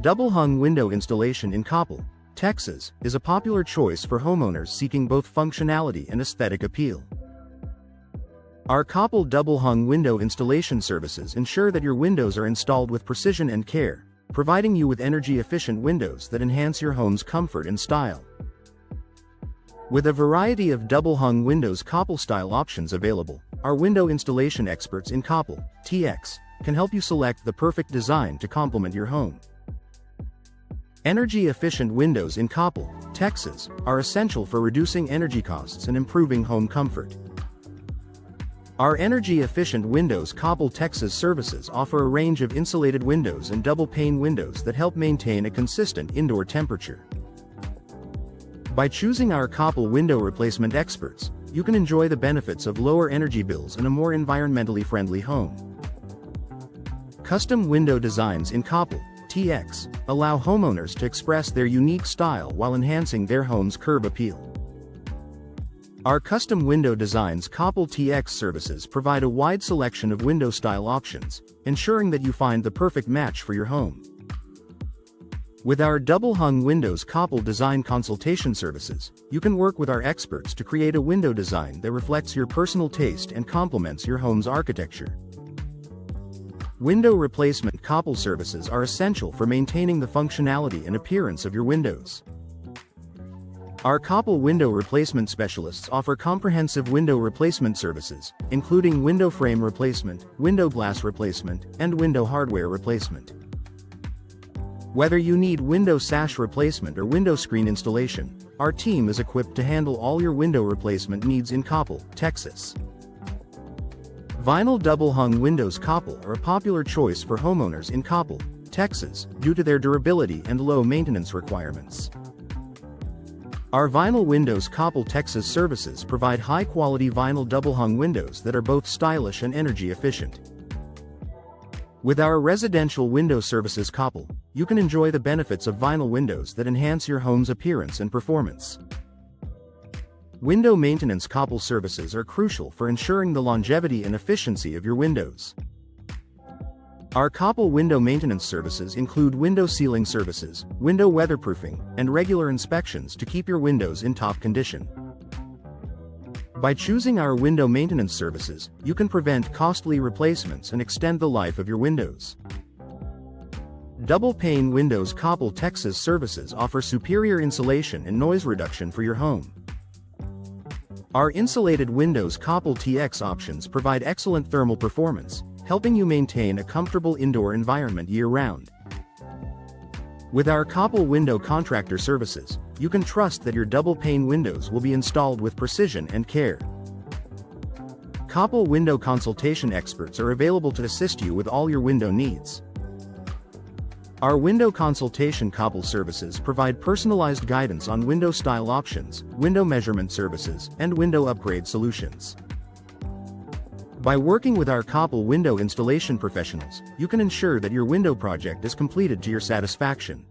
Double-hung window installation in Coppell, Texas, is a popular choice for homeowners seeking both functionality and aesthetic appeal. Our Coppell double-hung window installation services ensure that your windows are installed with precision and care, providing you with energy-efficient windows that enhance your home's comfort and style. With a variety of double-hung windows Coppell-style options available, our window installation experts in Coppell TX can help you select the perfect design to complement your home. Energy-efficient windows in Coppell, Texas, are essential for reducing energy costs and improving home comfort. Our energy-efficient windows Coppell Texas services offer a range of insulated windows and double-pane windows that help maintain a consistent indoor temperature. By choosing our Coppell window replacement experts, you can enjoy the benefits of lower energy bills and a more environmentally friendly home. Custom window designs in Coppell TX allow homeowners to express their unique style while enhancing their home's curb appeal. Our custom window designs Coppell TX services provide a wide selection of window style options, ensuring that you find the perfect match for your home. With our double-hung windows Coppell design consultation services, you can work with our experts to create a window design that reflects your personal taste and complements your home's architecture. Window replacement Coppell services are essential for maintaining the functionality and appearance of your windows. Our Coppell window replacement specialists offer comprehensive window replacement services, including window frame replacement, window glass replacement, and window hardware replacement. Whether you need window sash replacement or window screen installation, our team is equipped to handle all your window replacement needs in Coppell, Texas. Vinyl double-hung windows Coppell are a popular choice for homeowners in Coppell, Texas, due to their durability and low maintenance requirements. Our vinyl windows Coppell Texas services provide high-quality vinyl double-hung windows that are both stylish and energy efficient. With our residential window services Coppell, you can enjoy the benefits of vinyl windows that enhance your home's appearance and performance. Window maintenance Coppell services are crucial for ensuring the longevity and efficiency of your windows. Our Coppell window maintenance services include window sealing services, window weatherproofing, and regular inspections to keep your windows in top condition. By choosing our window maintenance services, you can prevent costly replacements and extend the life of your windows. Double-pane windows Coppell Texas services offer superior insulation and noise reduction for your home. Our insulated windows Coppell TX options provide excellent thermal performance, helping you maintain a comfortable indoor environment year-round. With our Coppell window contractor services, you can trust that your double-pane windows will be installed with precision and care. Coppell window consultation experts are available to assist you with all your window needs. Our window consultation Coppell services provide personalized guidance on window style options, window measurement services, and window upgrade solutions. By working with our Coppell window installation professionals, you can ensure that your window project is completed to your satisfaction.